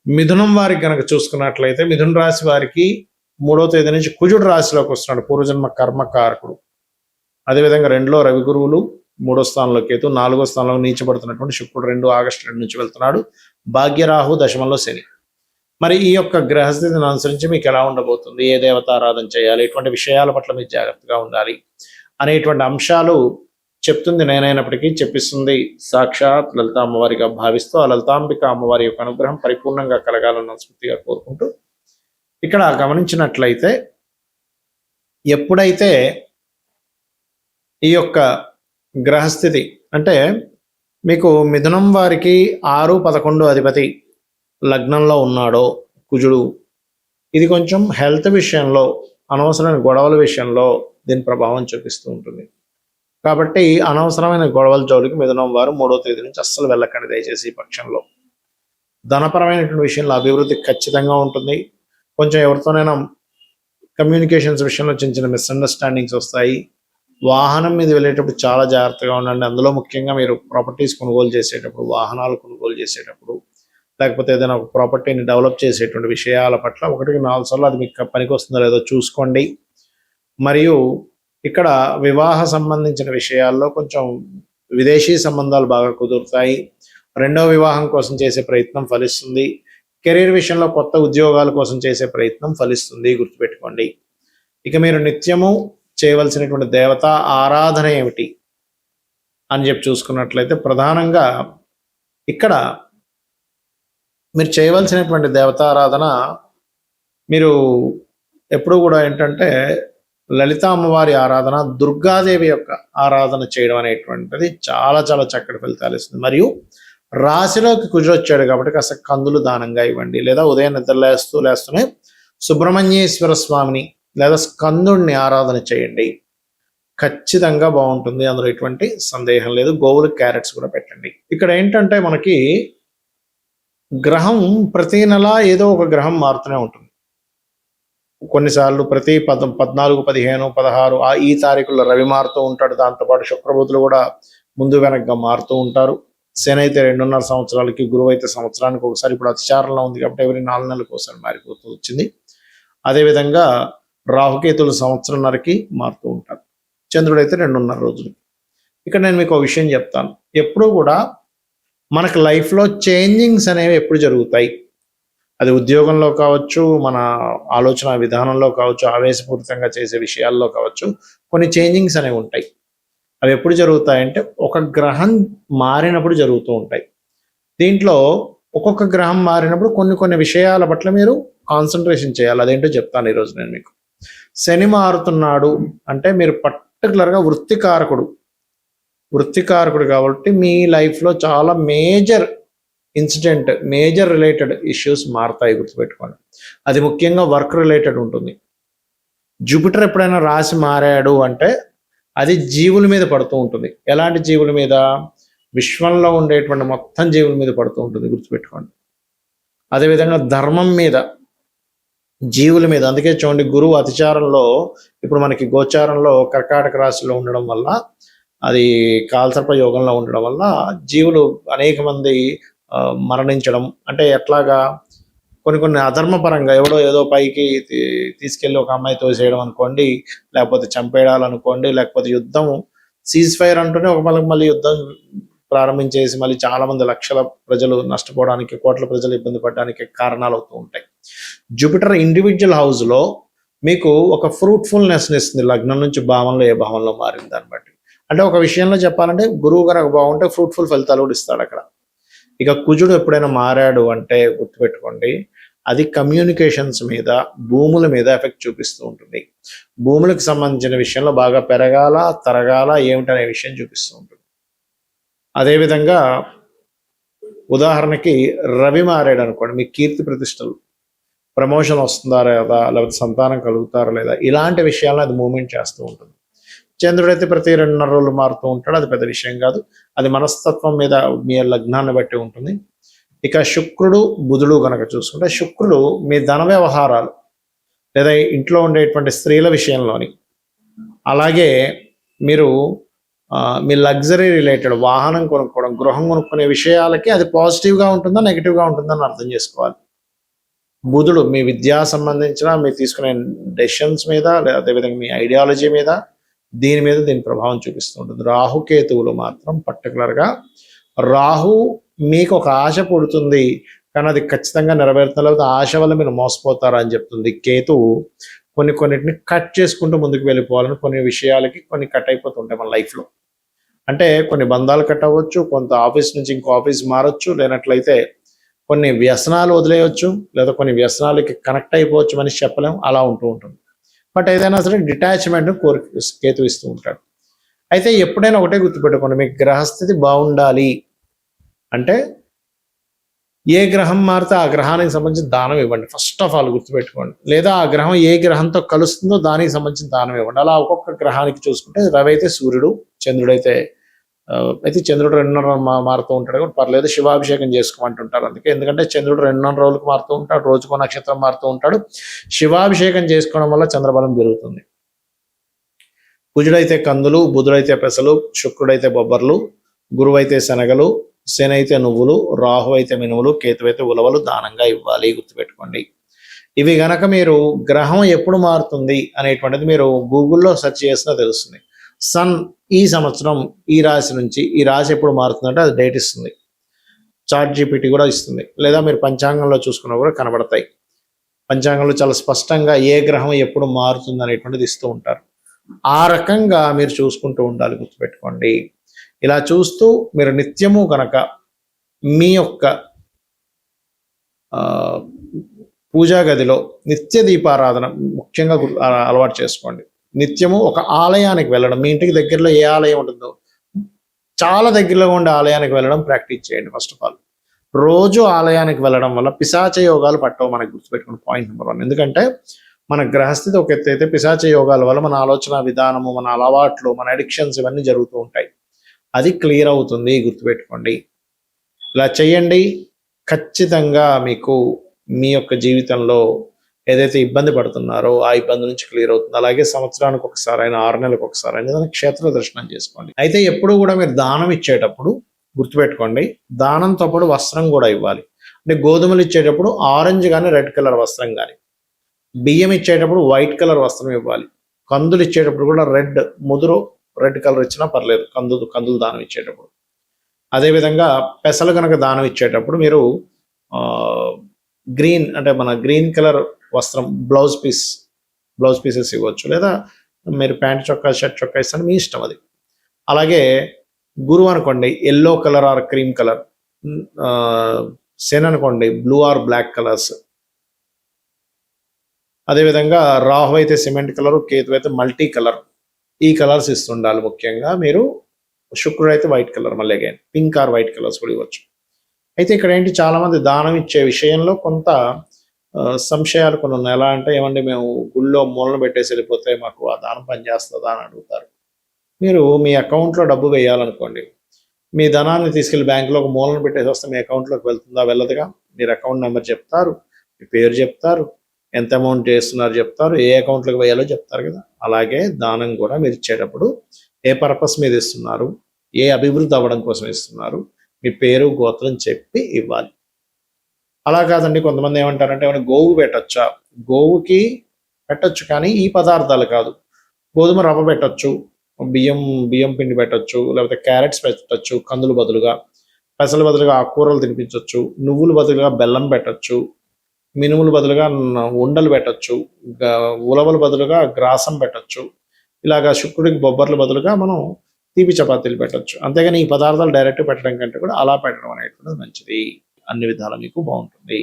మిథునం వారికి కనుక చూసుకున్నట్లయితే మిథున రాశి వారికి 3వ తేదీ నుంచి కుజుడు రాశిలోకి వస్తున్నాడు, పూర్వజన్మ కర్మకారకుడు. అదేవిధంగా 2లో రవి గురువులు, 3వ స్థానంలో కేతు, 4వ స్థానంలో నీచబడుతున్నటువంటి శుక్రుడు ఆగస్టు 2 నుంచి వెళ్తున్నాడు. భాగ్యరాహు దశమంలో శని. మరి ఈ యొక్క గ్రహస్థితిని అనుసరించి మీకు ఎలా ఉండబోతుంది, ఏ దేవతారాధన చేయాలి, ఇటువంటి విషయాల పట్ల మీరు జాగ్రత్తగా ఉండాలి అనేటువంటి అంశాలు చెప్తుంది నేనైనప్పటికీ చెప్పిస్తుంది సాక్షాత్ లలిత అమ్మవారిగా భావిస్తూ ఆ లలితాంబిక అమ్మవారి యొక్క అనుగ్రహం పరిపూర్ణంగా కలగాలని మనస్ఫూర్తిగా కోరుకుంటూ, ఇక్కడ గమనించినట్లయితే ఎప్పుడైతే ఈ యొక్క గ్రహస్థితి అంటే మీకు మిథునం వారికి 6-11 అధిపతి లగ్నంలో ఉన్నాడో కుజుడు, ఇది కొంచెం హెల్త్ విషయంలో, అనవసరమైన గొడవల విషయంలో దీని ప్రభావం చూపిస్తూ ఉంటుంది. కాబట్టి అనవసరమైన గొడవల జోలికి మిథునం వారు 3వ తేదీ నుంచి అస్సలు వెళ్ళకండి దయచేసి. ఈ పక్షంలో ధనపరమైనటువంటి విషయంలో అభివృద్ధి ఖచ్చితంగా ఉంటుంది. కొంచెం ఎవరితోనైనా కమ్యూనికేషన్స్ విషయంలో చిన్న చిన్న మిస్అండర్స్టాండింగ్స్ వస్తాయి. వాహనం మీద వెళ్ళేటప్పుడు చాలా జాగ్రత్తగా ఉండండి. అందులో ముఖ్యంగా మీరు ప్రాపర్టీస్ కొనుగోలు చేసేటప్పుడు, వాహనాలు కొనుగోలు చేసేటప్పుడు, లేకపోతే ఏదైనా ఒక ప్రాపర్టీని డెవలప్ చేసేటువంటి విషయాల పట్ల 1-4 సార్లు అది మీకు పనికి వస్తుందో లేదో చూసుకోండి. మరియు ఇక్కడ వివాహ సంబంధించిన విషయాల్లో కొంచెం విదేశీ సంబంధాలు బాగా కుదురుతాయి. 2వ వివాహం కోసం చేసే ప్రయత్నం ఫలిస్తుంది. కెరీర్ విషయంలో కొత్త ఉద్యోగాల కోసం చేసే ప్రయత్నం ఫలిస్తుంది, గుర్తుపెట్టుకోండి. ఇక మీరు నిత్యము చేయవలసినటువంటి దేవతా ఆరాధన ఏమిటి అని చెప్పి చూసుకున్నట్లయితే ప్రధానంగా ఇక్కడ మీరు చేయవలసినటువంటి దేవతారాధన మీరు ఎప్పుడు కూడా ఏంటంటే లలిత అమ్మవారి ఆరాధన, దుర్గాదేవి యొక్క ఆరాధన చేయడం అనేటువంటిది చాలా చాలా చక్కటి ఫలితాలు ఇస్తుంది. మరియు రాశిలోకి కుజుడు వచ్చాడు కాబట్టి కాస్త కందులు దానంగా ఇవ్వండి, లేదా ఉదయం నిద్ర లేస్తూనే సుబ్రహ్మణ్యేశ్వర స్వామిని లేదా స్కందుడిని ఆరాధన చేయండి. ఖచ్చితంగా బాగుంటుంది, అందులో ఎటువంటి సందేహం లేదు. గోవులకు క్యారెట్స్ కూడా పెట్టండి. ఇక్కడ ఏంటంటే మనకి గ్రహం ప్రతి నెల ఏదో ఒక గ్రహం మారుతూనే ఉంటుంది. కొన్నిసార్లు ప్రతి 14, 15, 16 ఈ తారీఖుల్లో రవి మారుతూ ఉంటాడు. దాంతోపాటు శుక్రబుధులు కూడా ముందు వెనక్గా మారుతూ ఉంటారు. శని అయితే 2.5 సంవత్సరాలకి, గురువు అయితే సంవత్సరానికి ఒకసారి. ఇప్పుడు అతిచారంలో ఉంది కాబట్టి ఎవరి 4 నెలలకు ఒకసారి మారిపోతూ వచ్చింది. అదేవిధంగా రాహుకేతులు సంవత్సరంన్నరకి మారుతూ ఉంటారు. చంద్రుడు అయితే 2.5 రోజులు. ఇక్కడ నేను మీకు ఒక విషయం చెప్తాను. ఎప్పుడూ కూడా మనకు లైఫ్లో చేంజింగ్స్ అనేవి ఎప్పుడు జరుగుతాయి, అది ఉద్యోగంలో కావచ్చు, మన ఆలోచన విధానంలో కావచ్చు, ఆవేశపూరితంగా చేసే విషయాల్లో కావచ్చు, కొన్ని చేంజింగ్స్ అనేవి ఉంటాయి. అవి ఎప్పుడు జరుగుతాయంటే ఒక గ్రహం మారినప్పుడు జరుగుతూ ఉంటాయి. దీంట్లో ఒక్కొక్క గ్రహం మారినప్పుడు కొన్ని విషయాల పట్ల మీరు కాన్సన్ట్రేషన్ చేయాలి. అదేంటో చెప్తాను ఈరోజు నేను మీకు. శని మారుతున్నాడు అంటే మీరు పర్టికులర్గా వృత్తికారకుడు కాబట్టి మీ లైఫ్లో చాలా major incident, major related issues మారుతాయి, గుర్తుపెట్టుకోండి. అది ముఖ్యంగా వర్క్ రిలేటెడ్ ఉంటుంది. జూపిటర్ ఎప్పుడైనా రాశి మారాడు అంటే అది జీవుల మీద పడుతూ ఉంటుంది. ఎలాంటి జీవుల మీద? విశ్వంలో ఉండేటువంటి మొత్తం జీవుల మీద పడుతూ ఉంటుంది, గుర్తుపెట్టుకోండి. అదేవిధంగా ధర్మం మీద, జీవుల మీద. అందుకే చూడండి, గురువు అతిచారంలో ఇప్పుడు మనకి గోచారంలో కర్కాటక రాశిలో ఉండడం వల్ల, అది కాలసర్ప యోగంలో ఉండడం వల్ల జీవులు అనేక మంది మరణించడం. అంటే ఎట్లాగా కొన్ని అధర్మపరంగా ఎవడో ఏదో పైకి తీసుకెళ్ళి ఒక అమ్మాయి తోసేయడం అనుకోండి, లేకపోతే చంపేయాలనుకోండి, లేకపోతే యుద్ధం సీజ్ ఫైర్ అంటూనే ఒక మళ్ళీ యుద్ధం ప్రారంభించేసి మళ్ళీ చాలా మంది లక్షల ప్రజలు నష్టపోవడానికి, కోట్ల ప్రజలు ఇబ్బంది పడడానికి కారణాలు అవుతూ ఉంటాయి. జూపిటర్ ఇండివిజువల్ హౌస్లో మీకు ఒక ఫ్రూట్ఫుల్నెస్ ఇస్తుంది, లగ్నం నుంచి భావంలో ఏ భావంలో మారింది దాన్ని బట్టి. అంటే ఒక విషయంలో చెప్పాలంటే గురువు కనుక బాగుంటే ఫ్రూట్ఫుల్ ఫలితాలు కూడా ఇస్తాడు అక్కడ. ఇక కుజుడు ఎప్పుడైనా మారాడు అంటే గుర్తుపెట్టుకోండి, అది కమ్యూనికేషన్స్ మీద, భూముల మీద ఎఫెక్ట్ చూపిస్తూ ఉంటుంది. భూములకు సంబంధించిన విషయంలో బాగా పెరగాల, తరగాల ఏమిటనే విషయం చూపిస్తూ ఉంటుంది. అదేవిధంగా ఉదాహరణకి రవి మారాడు అనుకోండి, మీ కీర్తి ప్రతిష్టలు, ప్రమోషన్ వస్తుందా లేదా, లేకపోతే సంతానం కలుగుతారా లేదా, ఇలాంటి విషయాలను అది మూమెంట్ చేస్తూ ఉంటుంది. చంద్రుడైతే ప్రతి 2.5 రోజులు మారుతూ ఉంటాడు, అది పెద్ద విషయం కాదు. అది మనస్తత్వం మీద, మీ లగ్నాన్ని బట్టి ఉంటుంది. ఇక శుక్రుడు బుధుడు కనుక చూసుకుంటే, శుక్రుడు మీ ధన వ్యవహారాలు లేదా ఇంట్లో ఉండేటువంటి స్త్రీల విషయంలోని, అలాగే మీరు మీ లగ్జరీ రిలేటెడ్ వాహనం కొనుక్కోవడం, గృహం కొనుక్కునే విషయాలకి అది పాజిటివ్గా ఉంటుందా నెగిటివ్గా ఉంటుందని అర్థం చేసుకోవాలి. బుధుడు మీ విద్యా సంబంధించిన మీరు తీసుకునే డెసిషన్స్ మీద, అదేవిధంగా మీ ఐడియాలజీ మీద, దీని ప్రభావం చూపిస్తూ ఉంటుంది. రాహుకేతువులు మాత్రం పర్టికులర్గా రాహు మీకు ఒక ఆశ పుడుతుంది, కానీ అది ఖచ్చితంగా నెరవేరుతుంది, లేకపోతే ఆశ వల్ల మీరు మోసపోతారా అని చెప్తుంది. కేతువు కొన్నిటిని కట్ చేసుకుంటూ ముందుకు వెళ్ళిపోవాలని, కొన్ని విషయాలకి కొన్ని కట్ అయిపోతుంటాయి మన లైఫ్లో. అంటే కొన్ని బంధాలు కట్ అవ్వచ్చు, కొంత ఆఫీస్ నుంచి ఇంకో ఆఫీస్ మారచ్చు, లేనట్లయితే కొన్ని వ్యసనాలు వదిలేయచ్చు, లేదా కొన్ని వ్యసనాలకి కనెక్ట్ అయిపోవచ్చు, మనిషి చెప్పలేము, అలా ఉంటూ ఉంటుంది. బట్ ఏదైనా సరే డిటాచ్మెంట్ కేతు ఇస్తూ ఉంటాడు. అయితే ఎప్పుడైనా ఒకటే గుర్తుపెట్టుకోండి, మీకు గ్రహస్థితి బాగుండాలి అంటే ఏ గ్రహం మారితే ఆ గ్రహానికి సంబంధించిన దానం ఇవ్వండి. ఫస్ట్ ఆఫ్ ఆల్ గుర్తుపెట్టుకోండి. లేదా ఆ గ్రహం ఏ గ్రహంతో కలుస్తుందో దానికి సంబంధించిన దానం ఇవ్వండి. అలా ఒక్కొక్క గ్రహానికి చూసుకుంటే రవి అయితే సూర్యుడు, చంద్రుడైతే చంద్రుడు 2.5 మారుతూ ఉంటాడు కూడా పర్లేదు, శివాభిషేకం చేసుకోమంటుంటారు. అందుకే ఎందుకంటే చంద్రుడు 2.5 రోజులకు మారుతూ ఉంటాడు, రోజుకో నక్షత్రం మారుతూ ఉంటాడు. శివాభిషేకం చేసుకోవడం వల్ల చంద్రబలం పెరుగుతుంది. కుజుడైతే కందులు, బుధుడైతే పెసలు, శుక్రుడైతే బొబ్బర్లు, గురువైతే శనగలు, శని అయితే నువ్వులు, రాహు అయితే మినుములు, కేతు అయితే ఉలవలు దానంగా ఇవ్వాలి. గుర్తుపెట్టుకోండి. ఇవి గనక మీరు గ్రహం ఎప్పుడు మారుతుంది అనేటువంటిది మీరు గూగుల్లో సెర్చ్ చేసినా తెలుస్తుంది. సన్ ఈ సంవత్సరం ఈ రాశి నుంచి ఈ రాశి ఎప్పుడు మారుతుందంటే అది డేట్ ఇస్తుంది. చాట్ జీపీటీ కూడా ఇస్తుంది, లేదా మీరు పంచాంగంలో చూసుకున్నా కూడా కనబడతాయి. పంచాంగంలో చాలా స్పష్టంగా ఏ గ్రహం ఎప్పుడు మారుతుంది అనేటువంటిది ఇస్తూ ఉంటారు. ఆ రకంగా మీరు చూసుకుంటూ ఉండాలి. గుర్తుపెట్టుకోండి. ఇలా చూస్తూ మీరు నిత్యము కనుక మీ యొక్క పూజా గదిలో నిత్య దీపారాధన ముఖ్యంగా అలవాటు చేసుకోండి. నిత్యము ఒక ఆలయానికి వెళ్ళడం, మీ ఇంటికి దగ్గరలో ఏ ఆలయం ఉంటుందో చాలా దగ్గరలో ఉండే ఆలయానికి వెళ్ళడం ప్రాక్టీస్ చేయండి. ఫస్ట్ ఆఫ్ ఆల్ రోజు ఆలయానికి వెళ్ళడం వల్ల పిశాచ యోగాలు పట్టవు. మనకు గుర్తుపెట్టుకున్న పాయింట్ నెంబర్ 1. ఎందుకంటే మన గ్రహస్థితి ఒక ఎత్తు అయితే పిశాచ యోగాల వల్ల మన ఆలోచన విధానము, మన అలవాట్లు, మన అడిక్షన్స్ ఇవన్నీ జరుగుతూ ఉంటాయి. అది క్లియర్ అవుతుంది. గుర్తుపెట్టుకోండి. ఇలా చేయండి. ఖచ్చితంగా మీకు మీ యొక్క జీవితంలో ఏదైతే ఇబ్బంది పడుతున్నారో ఆ ఇబ్బంది నుంచి క్లియర్ అవుతుంది. అలాగే సంవత్సరానికి ఒకసారి అయినా 6 నెలలకు ఒకసారి అయినా క్షేత్ర దర్శనం చేసుకోండి. అయితే ఎప్పుడు కూడా మీరు దానం ఇచ్చేటప్పుడు గుర్తుపెట్టుకోండి, దానంతో పాటు వస్త్రం కూడా ఇవ్వాలి. అంటే గోధుమలు ఇచ్చేటప్పుడు ఆరెంజ్ కానీ రెడ్ కలర్ వస్త్రం కానీ, బియ్యం ఇచ్చేటప్పుడు వైట్ కలర్ వస్త్రం ఇవ్వాలి. కందులు ఇచ్చేటప్పుడు కూడా ముదురు రెడ్ కలర్ ఇచ్చినా పర్లేదు, కందులు దానం ఇచ్చేటప్పుడు. అదేవిధంగా పెసలు కనుక దానం ఇచ్చేటప్పుడు మీరు గ్రీన్ అంటే మన గ్రీన్ కలర్ వస్త్రం బ్లౌజ్ పీసెస్ ఇవ్వచ్చు, లేదా మీరు ప్యాంట్ చొక్కా షర్ట్ చొక్కా ఇస్తాను, మీ ఇష్టం అది. అలాగే గురువు అనుకోండి yellow colour or cream colour, Shani అనుకోండి బ్లూ ఆర్ బ్లాక్ కలర్స్. అదేవిధంగా రాహు అయితే సిమెంట్ కలరు, కేతు అయితే మల్టీ కలర్, ఈ కలర్స్ ఇస్తుండాలి. ముఖ్యంగా మీరు శుక్రుడు అయితే వైట్ కలర్, మళ్ళీ again pink are white colours కూడా ఇవ్వచ్చు. అయితే ఇక్కడ ఏంటి, చాలా మంది దానం ఇచ్చే విషయంలో కొంత సంశయాలు కొన్ని ఉన్నాయి. ఎలా అంటే, ఏమంటే మేము గుళ్ళో మూలన పెట్టేసి వెళ్ళిపోతే మాకు ఆ దానం పనిచేస్తుందా అని అడుగుతారు. మీరు మీ అకౌంట్లో డబ్బు వేయాలనుకోండి, మీ ధనాన్ని తీసుకెళ్లి బ్యాంకులో ఒక మూలన పెట్టేసి వస్తే మీ అకౌంట్లోకి వెళ్తుందా? వెళ్ళదుగా. మీరు అకౌంట్ నెంబర్ చెప్తారు, మీ పేరు చెప్తారు, ఎంత అమౌంట్ చేస్తున్నారు చెప్తారు, ఏ అకౌంట్లోకి వేయాలో చెప్తారు కదా. అలాగే దానం కూడా మీరు ఇచ్చేటప్పుడు ఏ పర్పస్ మీద ఇస్తున్నారు, ఏ అభివృద్ధి అవ్వడం కోసం ఇస్తున్నారు, మీ పేరు గోత్రం చెప్పి ఇవ్వాలి. అలా కాదండి, కొంతమంది ఏమంటారంటే ఏమైనా గోవు పెట్టచ్చా? గోవుకి పెట్టచ్చు, కానీ ఈ పదార్థాలు కాదు. గోధుమ రవ్వ పెట్టచ్చు, బియ్యం పిండి పెట్టచ్చు, లేకపోతే క్యారెట్స్ పెట్టచ్చు కందులు బదులుగా, పెసలు బదులుగా ఆకుకూరలు తినిపించవచ్చు, నువ్వులు బదులుగా బెల్లం పెట్టచ్చు, మినుములు బదులుగా ఉండలు పెట్టచ్చు, ఉలవలు బదులుగా గ్రాసం పెట్టచ్చు. ఇలాగా శుక్రుడికి బొబ్బర్లు బదులుగా మనం తీపి చపాతీలు పెట్టచ్చు. అంతేగాని ఈ పదార్థాలు డైరెక్ట్ పెట్టడం కంటే కూడా అలా పెట్టడం అనేటువంటిది మంచిది. అన్ని విధాలా మీకు బాగుంటుంది.